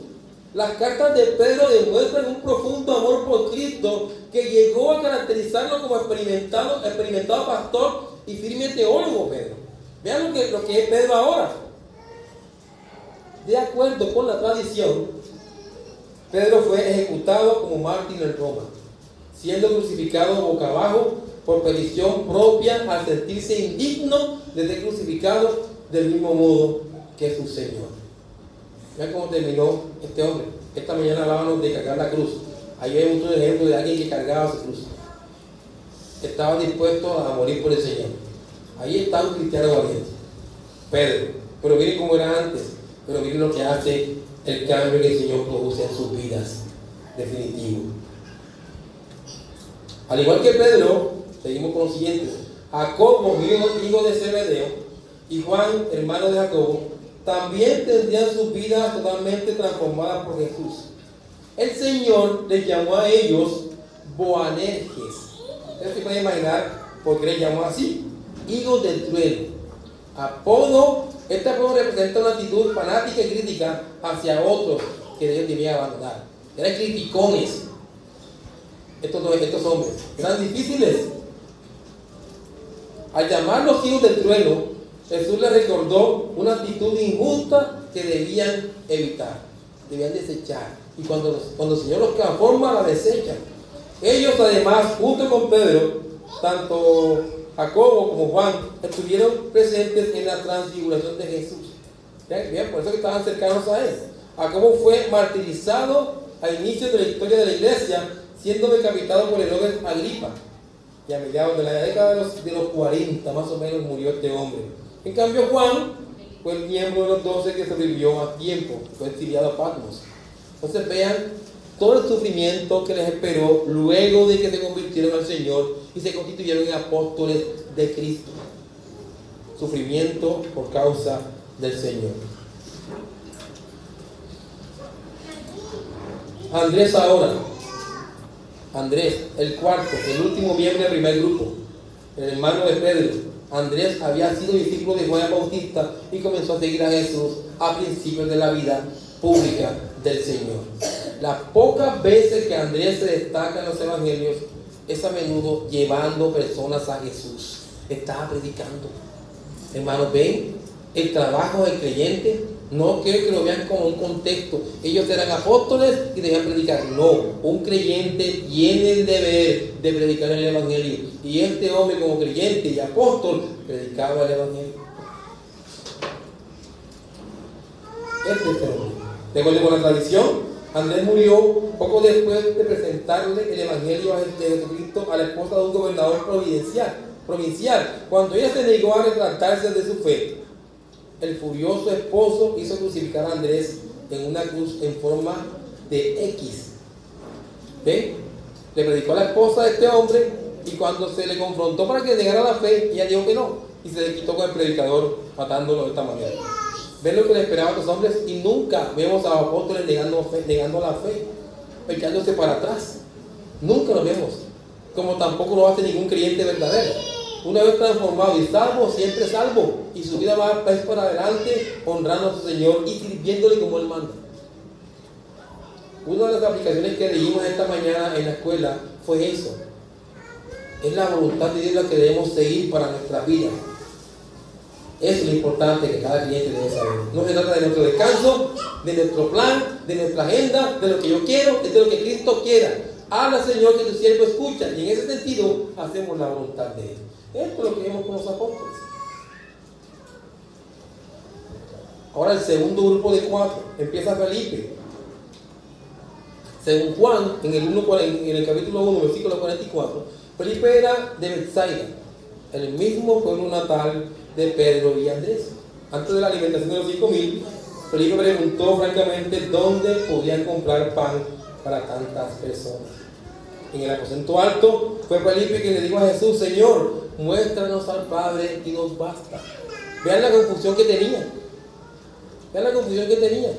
Las cartas de Pedro demuestran un profundo amor por Cristo que llegó a caracterizarlo como experimentado pastor y firme teólogo. Pedro, vean lo que es Pedro ahora. De acuerdo con la tradición, Pedro fue ejecutado como mártir en Roma, siendo crucificado boca abajo por petición propia al sentirse indigno de ser crucificado del mismo modo que su Señor. Vean cómo terminó este hombre. Esta mañana hablábamos de cargar la cruz. Ahí hay un ejemplo de alguien que cargaba su cruz. Estaba dispuesto a morir por el Señor. Ahí está un cristiano valiente, Pedro. Pero miren cómo era antes. Pero miren lo que hace el cambio que el Señor produce en sus vidas. Definitivo. Al igual que Pedro, seguimos con los siguientes. Jacobo, hijo de Zebedeo, y Juan, hermano de Jacobo, también tendrían sus vidas totalmente transformadas por Jesús. El Señor les llamó a ellos Boanerges. Ustedes se pueden imaginar por qué les llamó así. Hijos del trueno. Este apodo representa una actitud fanática y crítica hacia otros que Dios debía abandonar. Eran criticones. Estos hombres eran difíciles. Al llamarlos hijos del trueno, Jesús les recordó una actitud injusta que debían evitar, debían desechar. Y cuando el Señor los transforma, la desechan. Ellos además, junto con Pedro, tanto Jacobo como Juan, estuvieron presentes en la transfiguración de Jesús. Bien, por eso que estaban cercanos a él. Jacobo fue martirizado a inicios de la historia de la iglesia, siendo decapitado por Herodes Agripa. Y a mediados de la década de los 40, más o menos, murió este hombre. En cambio, Juan fue el miembro de los 12 que sobrevivió más tiempo, fue exiliado a Patmos. Entonces vean todo el sufrimiento que les esperó luego de que se convirtieron al Señor y se constituyeron en apóstoles de Cristo. Sufrimiento por causa del Señor. Andrés ahora. Andrés, el cuarto, el último miembro del primer grupo, el hermano de Pedro. Andrés había sido discípulo de Juan Bautista y comenzó a seguir a Jesús a principios de la vida pública del Señor. Las pocas veces que Andrés se destaca en los evangelios es a menudo llevando personas a Jesús. Estaba predicando. Hermanos, ven el trabajo del creyente. No quiero que lo vean como un contexto. Ellos eran apóstoles y debían predicar. No, un creyente tiene el deber de predicar el evangelio. Y este hombre, como creyente y apóstol, predicaba el evangelio. De acuerdo con la tradición, Andrés murió poco después de presentarle el evangelio de Jesucristo a la esposa de un gobernador providencial. provincial. Cuando ella se negó a retractarse de su fe, el furioso esposo hizo crucificar a Andrés en una cruz en forma de X. ¿Ven? Le predicó a la esposa de este hombre, y cuando se le confrontó para que negara la fe, ella dijo que no, y se le quitó con el predicador, matándolo de esta manera. ¿Ven lo que le esperaban a estos hombres? Y nunca vemos a los apóstoles negando la fe, echándose para atrás. Nunca lo vemos, como tampoco lo hace ningún creyente verdadero. Una vez transformado y salvo, siempre salvo, y su vida va para adelante, honrando a su Señor y sirviéndole como Él manda. Una de las aplicaciones que leímos esta mañana en la escuela fue eso. Es la voluntad de Dios la que debemos seguir para nuestra vida. Eso es lo importante que cada cliente debe saber. No se trata de nuestro descanso, de nuestro plan, de nuestra agenda, de lo que yo quiero, es de lo que Cristo quiera. Habla, Señor, que tu siervo escucha, y en ese sentido hacemos la voluntad de Él. Esto es lo que vemos con los apóstoles. Ahora el segundo grupo de 4, empieza Felipe. Según Juan, en el capítulo 1, versículo 44, Felipe era de Betsaida, el mismo pueblo natal de Pedro y Andrés. Antes de la alimentación de los 5,000, Felipe preguntó francamente dónde podían comprar pan para tantas personas. En el aposento alto fue Felipe quien le dijo a Jesús: Señor, muéstranos al Padre y nos basta. Vean la confusión que tenía. Vean la confusión que tenía.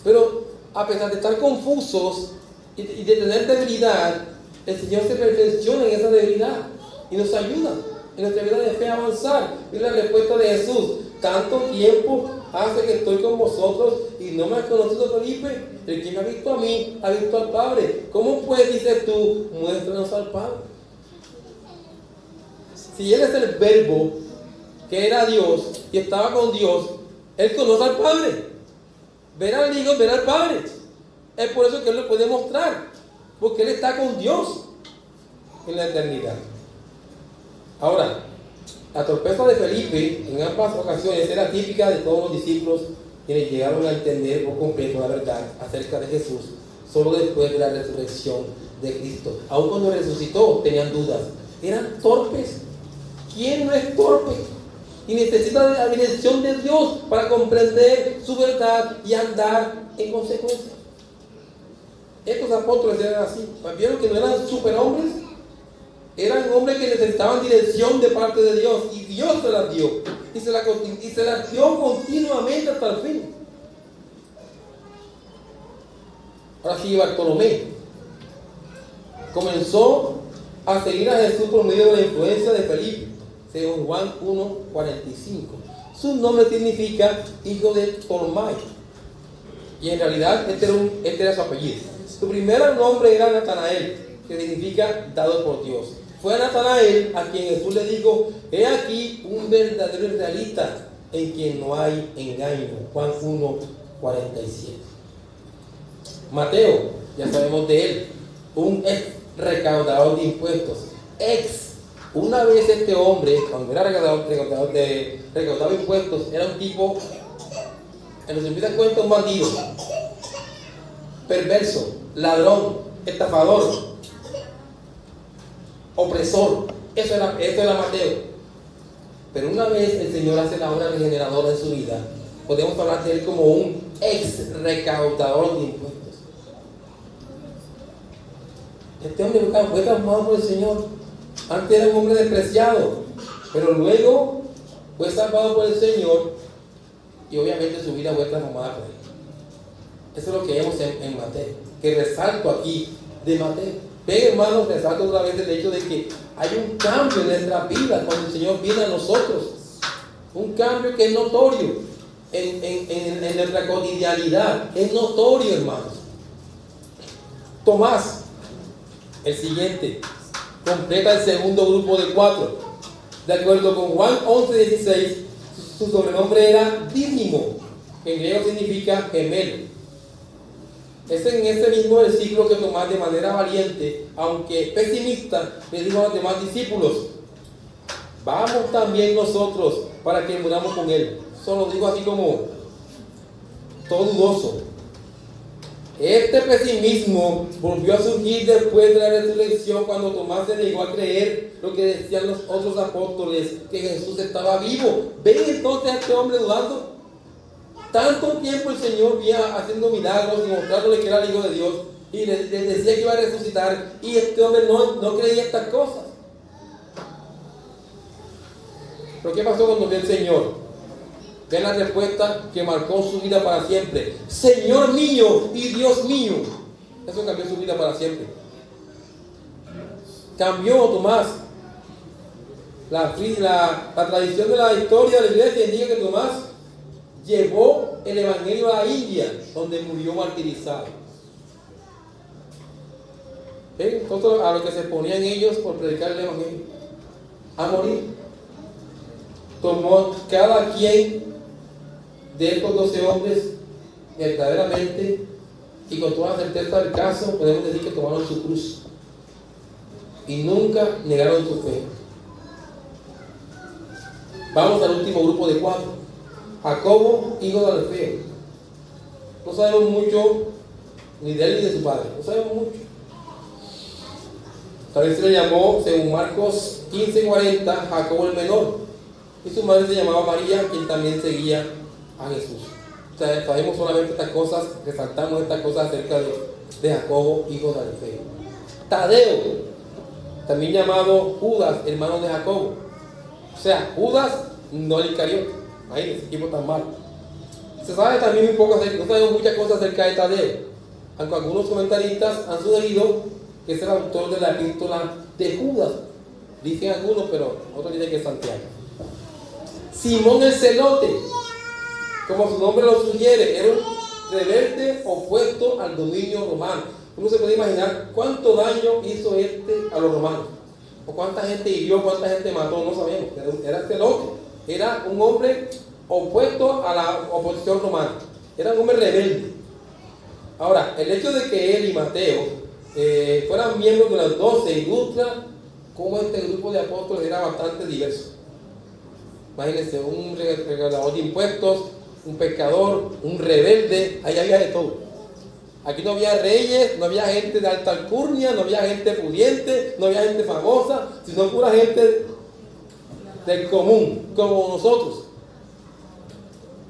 Pero a pesar de estar confusos y de tener debilidad, el Señor se perfecciona en esa debilidad y nos ayuda en nuestra vida de fe a avanzar. Y la respuesta de Jesús: tanto tiempo hace que estoy con vosotros y no me has conocido, Felipe. El que me ha visto a mí, ha visto al Padre. ¿Cómo pues dices tú, muéstranos al Padre? Si Él es el Verbo, que era Dios y estaba con Dios, Él conoce al Padre. Ver al Hijo, ver al Padre. Es por eso que Él lo puede mostrar, porque Él está con Dios en la eternidad. Ahora, la torpeza de Felipe en ambas ocasiones era típica de todos los discípulos, quienes llegaron a entender por completo la verdad acerca de Jesús solo después de la resurrección de Cristo. Aun cuando resucitó tenían dudas. Eran torpes. ¿Quién no es torpe? Y necesita de la dirección de Dios para comprender su verdad y andar en consecuencia. Estos apóstoles eran así. ¿Vieron que no eran superhombres? Eran hombres que necesitaban dirección de parte de Dios, y Dios se las dio. Y se las dio continuamente hasta el fin. Ahora sí, Bartolomé comenzó a seguir a Jesús por medio de la influencia de Felipe, según Juan 1:45. Su nombre significa hijo de Tolmai, y en realidad este era su apellido. Su primer nombre era Natanael, que significa dado por Dios. Fue a Natanael a quien Jesús le dijo: he aquí un verdadero israelita en quien no hay engaño. Juan 1:47. Mateo, ya sabemos de él, un ex recaudador de impuestos. Una vez este hombre, cuando era recaudador de impuestos, era un tipo, en resumidas cuentas, un bandido, perverso, ladrón, estafador, opresor. Eso era Mateo. Pero una vez el Señor hace la obra regeneradora en su vida, podemos hablar de él como un ex recaudador de impuestos. Este hombre fue transformado por el Señor. Antes era un hombre despreciado, pero luego fue salvado por el Señor, y obviamente su vida fue transformada por él. Eso es lo que vemos en Mateo, que resalto aquí de Mateo. Ven, hermanos, resalto otra vez el hecho de que hay un cambio en nuestra vida cuando el Señor viene a nosotros. Un cambio que es notorio en nuestra cotidianidad. Es notorio, hermanos. Tomás, el siguiente, completa el segundo grupo de 4. De acuerdo con Juan 11:16, su sobrenombre era Dídimo, que en griego significa gemelo. Es en este mismo versículo que Tomás, de manera valiente, aunque pesimista, le dijo a los demás discípulos: vamos también nosotros para que muramos con él. Solo digo así como todo dudoso. Este pesimismo volvió a surgir después de la resurrección, cuando Tomás se negó a creer lo que decían los otros apóstoles, que Jesús estaba vivo. ¿Ven entonces a este hombre dudando? Tanto tiempo el Señor venía haciendo milagros y mostrándole que era el Hijo de Dios, y les decía que iba a resucitar, y este hombre no creía estas cosas. ¿Pero qué pasó cuando vio el Señor? Vean la respuesta que marcó su vida para siempre. Señor mío y Dios mío. Eso cambió su vida para siempre. Cambió Tomás. La tradición de la historia de la iglesia indica que Tomás llevó el evangelio a la India, donde murió martirizado. ¿Ven? Entonces, a lo que se ponían ellos por predicar el evangelio, a morir. Tomó cada quien de estos 12 hombres verdaderamente, y con toda certeza del caso, podemos decir que tomaron su cruz y nunca negaron su fe. Vamos al último grupo de 4. Jacobo, hijo de Alfeo. No sabemos mucho ni de él ni de su padre, no sabemos mucho. Tal vez se le llamó, según Marcos 15:40, Jacobo el menor, y su madre se llamaba María, quien también seguía a Jesús. O sea, sabemos solamente estas cosas, resaltamos estas cosas acerca de Jacobo, hijo de Alfeo. Tadeo, también llamado Judas, hermano de Jacobo. O sea, Judas, no el Iscariote. Imagínense, ese equipo tan malo. Se sabe también un poco acerca, no sabemos muchas cosas acerca de Tadeo, aunque algunos comentaristas han sugerido que es el autor de la epístola de Judas. Dicen algunos, pero otros dicen que es Santiago. Simón el Celote, como su nombre lo sugiere, era un rebelde opuesto al dominio romano. Uno se puede imaginar cuánto daño hizo a los romanos, o cuánta gente hirió, cuánta gente mató, no sabemos. Era celote, era un hombre opuesto a la oposición romana, era un hombre rebelde. Ahora, el hecho de que él y Mateo fueran miembros de las 12 ilustra cómo este grupo de apóstoles era bastante diverso. Imagínense, un recaudador de impuestos, un pescador, un rebelde, ahí había de todo. Aquí no había reyes, no había gente de alta alcurnia, no había gente pudiente, no había gente famosa, sino pura gente del común, como nosotros.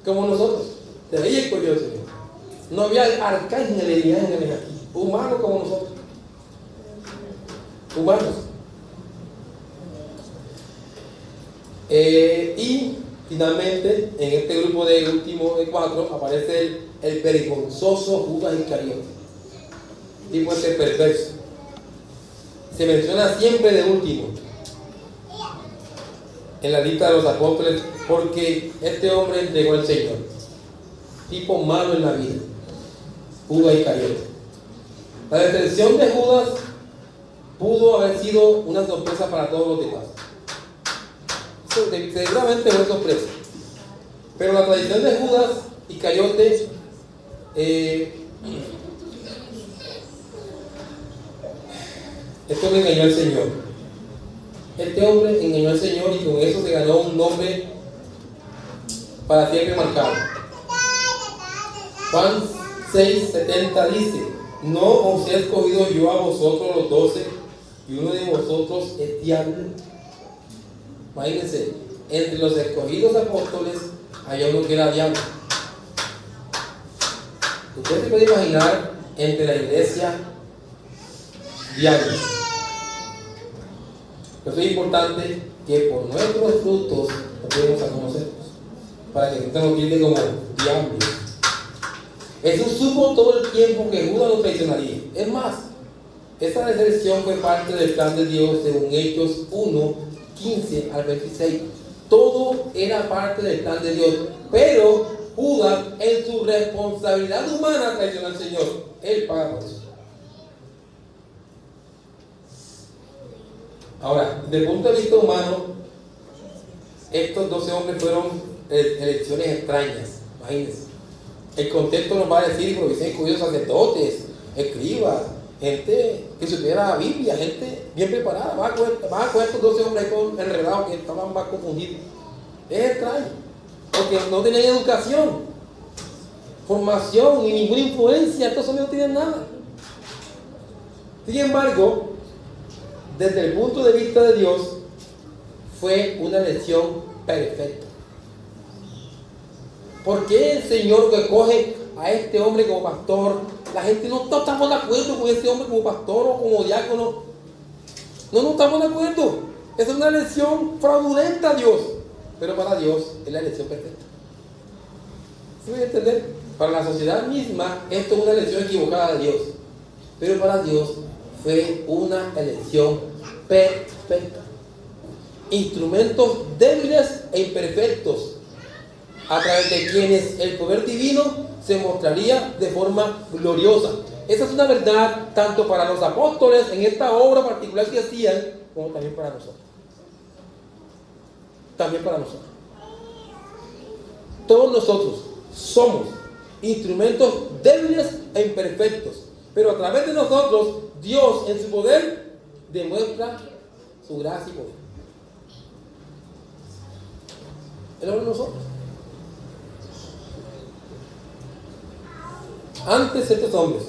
Como nosotros. De ahí el cuello del Señor. No había arcángeles ni ángeles aquí, humanos como nosotros. Humanos. Y finalmente, en este grupo de último de 4, aparece el vergonzoso Judas Iscariote, tipo este perverso. Se menciona siempre de último en la lista de los apóstoles, porque este hombre entregó al Señor. Tipo malo en la vida, Judas Iscariote. La detención de Judas pudo haber sido una sorpresa para todos los demás. Seguramente fue sorpresa. Pero la tradición de Judas Iscariote este hombre engañó al Señor. Este hombre engañó al Señor y con eso se ganó un nombre para siempre marcado. Juan 6:70 dice: no os he escogido yo a vosotros los 12, y uno de vosotros es diablo. Imagínense, entre los escogidos apóstoles había uno que era diablo. Usted se puede imaginar entre la iglesia diablos. Por eso es importante que por nuestros frutos nos podemos a conocerlos, para que no nos tilden como diablos. Jesús supo todo el tiempo que Judas lo traicionaría. Es más, esa deserción fue parte del plan de Dios según Hechos 1:15 al 26. Todo era parte del plan de Dios, pero Judas, en su responsabilidad humana, traicionó al Señor. Él paga por eso. Ahora, desde el punto de vista humano, estos 12 hombres fueron elecciones extrañas. Imagínense. El contexto nos va a decir: porque se han escogido sacerdotes, escribas, gente que supiera la Biblia, gente bien preparada. Van a coger estos 12 hombres ahí enredados, que estaban más confundidos. Es extraño, porque no tenían educación. formación ni ninguna influencia. Estos hombres no tienen nada. Sin embargo, desde el punto de vista de Dios, fue una elección perfecta. ¿Por qué el Señor que coge a este hombre como pastor? La gente no estamos de acuerdo con ese hombre como pastor o como diácono. No estamos de acuerdo. Esa es una elección fraudulenta a Dios. Pero para Dios es la elección perfecta. ¿Sí me voy a entender? Para la sociedad misma, esto es una elección equivocada de Dios. Pero para Dios fue una elección perfecta. Instrumentos débiles e imperfectos, a través de quienes el poder divino se mostraría de forma gloriosa. Esa es una verdad tanto para los apóstoles en esta obra particular que hacían, como también para nosotros. También para nosotros. Todos nosotros somos instrumentos débiles e imperfectos, pero a través de nosotros, Dios en su poder demuestra su gracia y poder. Él habla de nosotros. Antes estos hombres,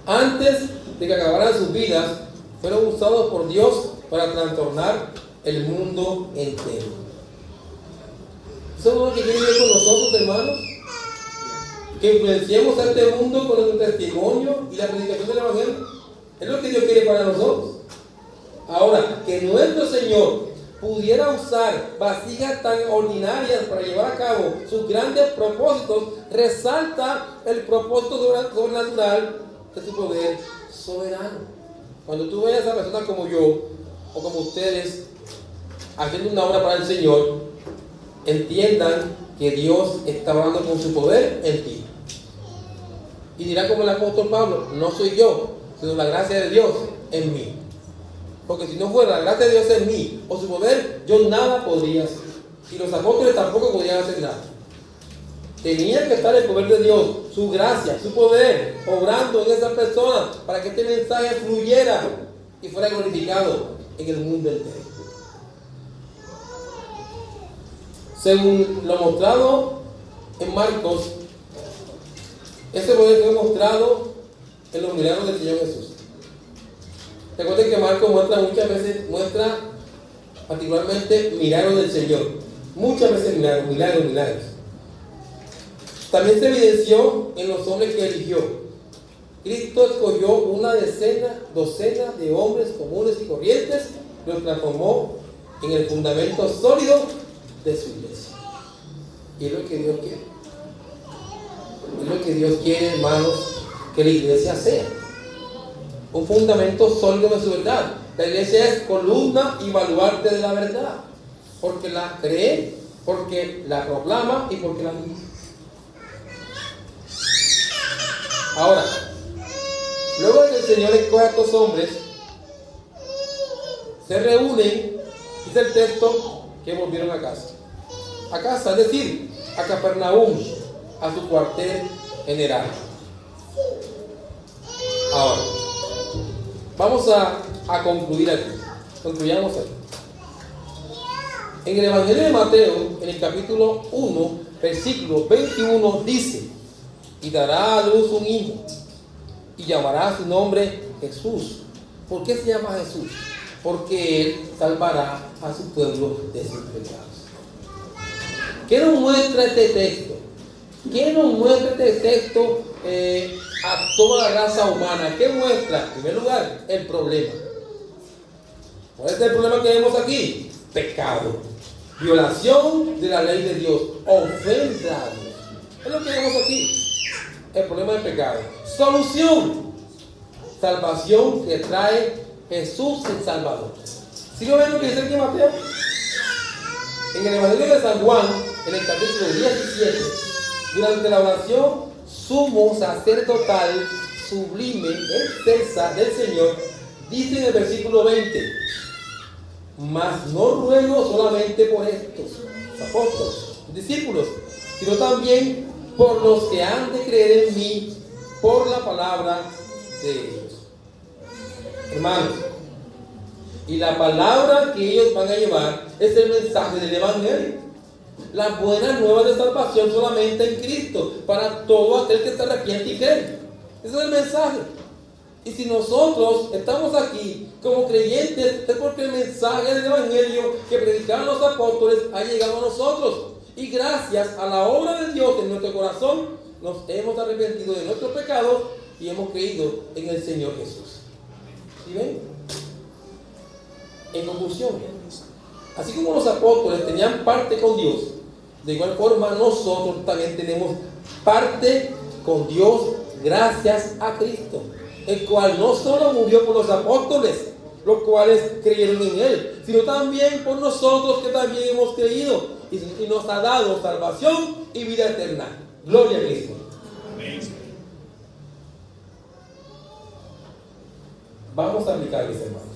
antes de que acabaran sus vidas, fueron usados por Dios para trastornar el mundo entero. ¿Eso es lo que quiere Dios con nosotros, hermanos? Que influenciemos a este mundo con nuestro testimonio y la predicación del Evangelio. Es lo que Dios quiere para nosotros. Ahora, que nuestro Señor pudiera usar vasijas tan ordinarias para llevar a cabo sus grandes propósitos, resalta el propósito sobrenatural de su poder soberano. Cuando tú veas a personas como yo o como ustedes haciendo una obra para el Señor, entiendan que Dios está hablando con su poder en ti. Y dirá como el apóstol Pablo: no soy yo, sino la gracia de Dios en mí. Porque si no fuera la gracia de Dios en mí o su poder, yo nada podría hacer. Y los apóstoles tampoco podían hacer nada. Tenía que estar el poder de Dios, su gracia, su poder, obrando en esas personas para que este mensaje fluyera y fuera glorificado en el mundo entero. Según lo mostrado en Marcos, ese poder fue mostrado en los milagros del Señor Jesús. Recuerden que Marcos muestra particularmente milagros del Señor. Muchas veces milagros. También se evidenció en los hombres que eligió. Cristo escogió una docena de hombres comunes y corrientes, y los transformó en el fundamento sólido de su iglesia. Y es lo que Dios quiere. Es lo que Dios quiere, hermanos, que la iglesia sea. Un fundamento sólido de su verdad. La iglesia es columna y baluarte de la verdad, porque la cree, porque la proclama y porque la vive. Ahora, luego de que el Señor escoge a estos hombres, se reúnen, dice el texto, que volvieron a casa. A casa, es decir, a Capernaum, a su cuartel general. Ahora, vamos a concluir aquí. Concluyamos aquí. En el Evangelio de Mateo, en el capítulo 1, versículo 21, dice: y dará a luz un hijo, y llamará su nombre Jesús. ¿Por qué se llama Jesús? Porque Él salvará a su pueblo de sus pecados. ¿Qué nos muestra este texto? ¿Qué nos muestra este texto a toda la raza humana? ¿Qué muestra? En primer lugar, el problema. ¿Cuál es el problema que vemos aquí? Pecado. Violación de la ley de Dios. Ofensa a Dios. Es lo que vemos aquí. El problema del pecado. Solución. Salvación que trae Jesús el Salvador. ¿Sí lo ven lo que dice aquí Mateo? En el Evangelio de San Juan, en el capítulo 17, durante la oración sumo sacerdotal, sublime, excelsa del Señor, dice en el versículo 20: mas no ruego solamente por estos apóstoles, discípulos, sino también por los que han de creer en mí por la palabra de ellos. Hermanos, y la palabra que ellos van a llevar es el mensaje del Evangelio. Las buenas nuevas de salvación solamente en Cristo, para todo aquel que se arrepiente y cree. Ese es el mensaje. Y si nosotros estamos aquí como creyentes, es porque el mensaje del Evangelio que predicaban los apóstoles ha llegado a nosotros. Y gracias a la obra de Dios en nuestro corazón, nos hemos arrepentido de nuestros pecados y hemos creído en el Señor Jesús. ¿Sí ven? En conclusión, así como los apóstoles tenían parte con Dios, de igual forma nosotros también tenemos parte con Dios gracias a Cristo, el cual no solo murió por los apóstoles, los cuales creyeron en Él, sino también por nosotros que también hemos creído y nos ha dado salvación y vida eterna. Gloria a Cristo. Amén. Vamos a aplicar, mis hermanos.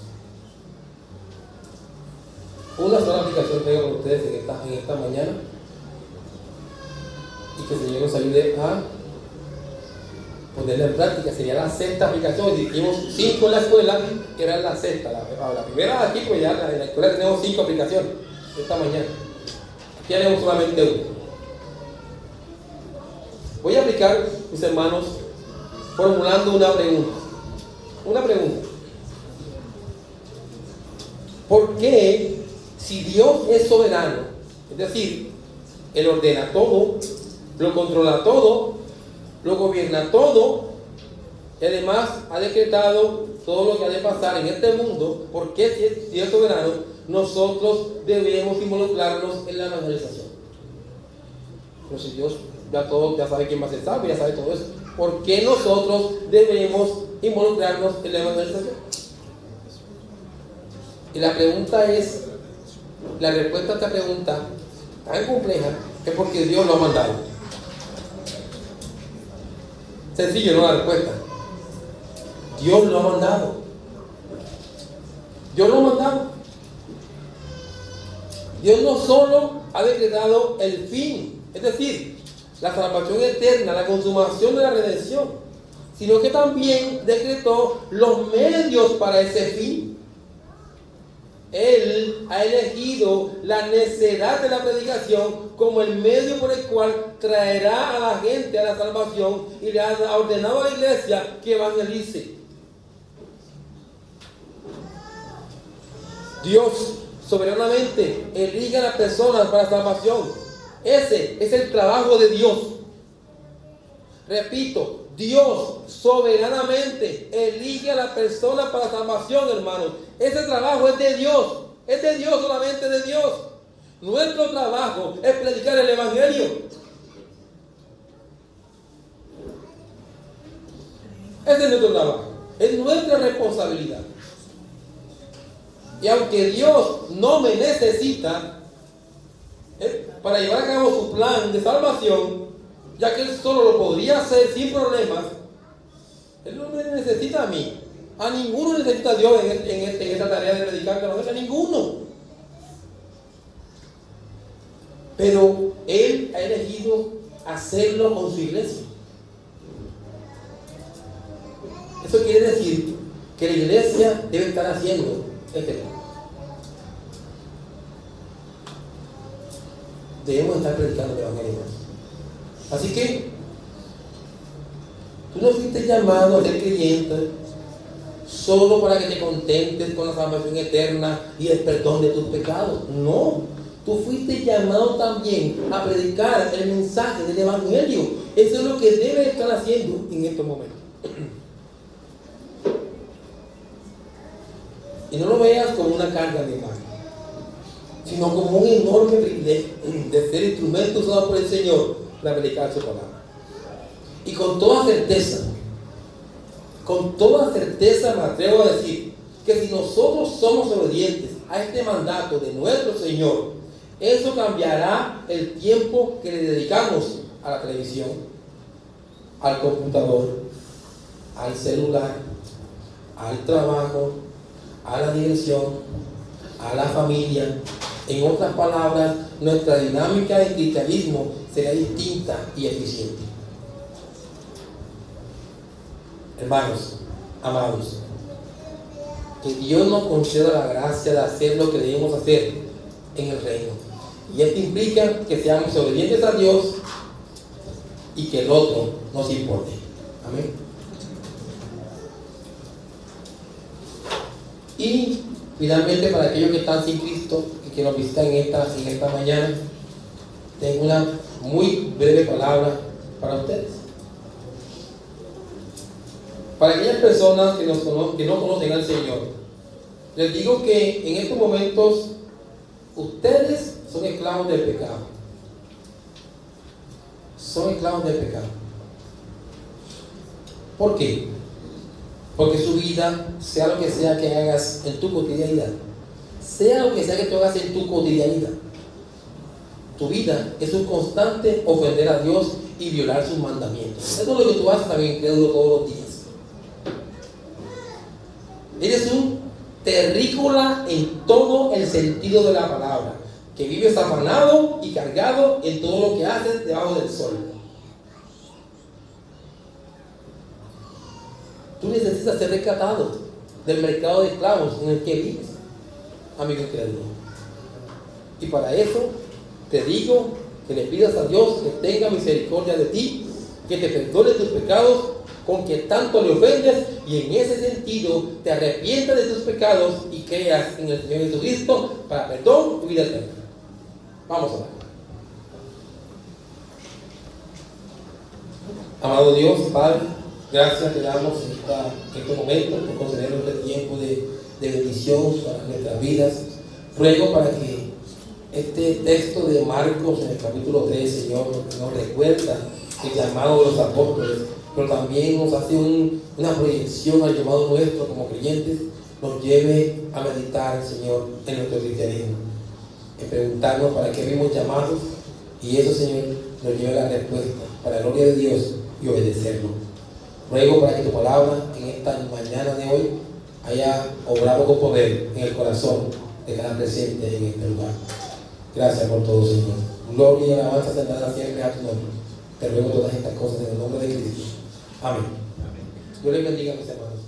Una sola aplicación traigo con ustedes en esta mañana, y que el Señor nos ayude a ponerla en práctica. Sería la sexta aplicación. Dijimos 5 en la escuela, que era la sexta. La primera aquí, pues ya en la escuela tenemos 5 aplicaciones esta mañana. Aquí haremos solamente una. Voy a aplicar, mis hermanos, formulando una pregunta. Una pregunta. ¿Por qué, si Dios es soberano, es decir, Él ordena todo, lo controla todo, lo gobierna todo, y además ha decretado todo lo que ha de pasar en este mundo, por qué, si es soberano, nosotros debemos involucrarnos en la evangelización? Pero si Dios ya sabe quién va a ser salvo, ya sabe todo eso, ¿por qué nosotros debemos involucrarnos en la evangelización? Y la pregunta es, la respuesta a esta pregunta tan compleja, es porque Dios lo ha mandado. Sencillo, ¿no? La respuesta. Dios lo ha mandado. Dios lo ha mandado. Dios no solo ha decretado el fin, es decir, la salvación eterna, la consumación de la redención, sino que también decretó los medios para ese fin. Él ha elegido la necedad de la predicación como el medio por el cual traerá a la gente a la salvación, y le ha ordenado a la iglesia que evangelice. Dios soberanamente elige a las personas para la salvación. Ese es el trabajo de Dios. Repito, Dios soberanamente elige a la persona para la salvación, hermanos. Ese trabajo es de Dios. Es de Dios, solamente de Dios. Nuestro trabajo es predicar el Evangelio. Ese es nuestro trabajo. Es nuestra responsabilidad. Y aunque Dios no me necesita para llevar a cabo su plan de salvación, ya que Él solo lo podría hacer sin problemas, Él no me necesita a mí. A ninguno necesita a Dios en esta tarea de predicar que no es a ninguno. Pero Él ha elegido hacerlo con su iglesia. Eso quiere decir que la iglesia debe estar haciendo este trabajo. Debemos estar predicando el Evangelio. Así que tú no fuiste llamado a ser creyente solo para que te contentes con la salvación eterna y el perdón de tus pecados. No, tú fuiste llamado también a predicar el mensaje del Evangelio. Eso es lo que debes estar haciendo en estos momentos. Y no lo veas como una carga de mal, sino como un enorme privilegio de ser instrumento usado por el Señor para predicar su palabra. Y con toda certeza me atrevo a decir que si nosotros somos obedientes a este mandato de nuestro Señor, eso cambiará el tiempo que le dedicamos a la televisión, al computador, al celular, al trabajo, a la diversión, a la familia. En otras palabras, nuestra dinámica de cristianismo será distinta y eficiente. Hermanos, amados, que Dios nos conceda la gracia de hacer lo que debemos hacer en el reino. Y esto implica que seamos obedientes a Dios y que el otro nos importe. Amén. Y finalmente, para aquellos que están sin Cristo y que nos visitan en esta mañana, tengo una muy breve palabra para ustedes. Para aquellas personas que no conocen al Señor, les digo que en estos momentos ustedes son esclavos del pecado. Son esclavos del pecado. ¿Por qué? Porque su vida, sea lo que sea que hagas en tu cotidianidad, sea lo que sea que tú hagas en tu cotidianidad, tu vida es un constante ofender a Dios y violar sus mandamientos. Eso es lo que tú haces también, incrédulo, todos los días. Eres un terrícola en todo el sentido de la palabra, que vives afanado y cargado en todo lo que haces debajo del sol. Tú necesitas ser rescatado del mercado de esclavos en el que vives, amigo incrédulo. Y para eso te digo que le pidas a Dios que tenga misericordia de ti, que te perdone tus pecados con que tanto le ofendes, y en ese sentido te arrepientas de tus pecados y creas en el Señor Jesucristo para perdón y vida eterna. Vamos a ver. Amado Dios, Padre, gracias te damos en este momento por concedernos este tiempo de bendición para nuestras vidas. Ruego para que este texto de Marcos en el capítulo 3, Señor, nos recuerda el llamado de los apóstoles, pero también nos hace una proyección al llamado nuestro como creyentes, nos lleve a meditar, Señor, en nuestro cristianismo, en preguntarnos para qué vimos llamados, y eso, Señor, nos lleve a la respuesta para la gloria de Dios y obedecerlo. Ruego para que tu palabra en esta mañana de hoy haya obrado con poder en el corazón de cada presente en este lugar. Gracias por todo, Señor. Gloria y alabanza sentada siempre a tu nombre. Te ruego todas estas cosas en el nombre de Cristo. Amén. Dios les bendiga, mis hermanos.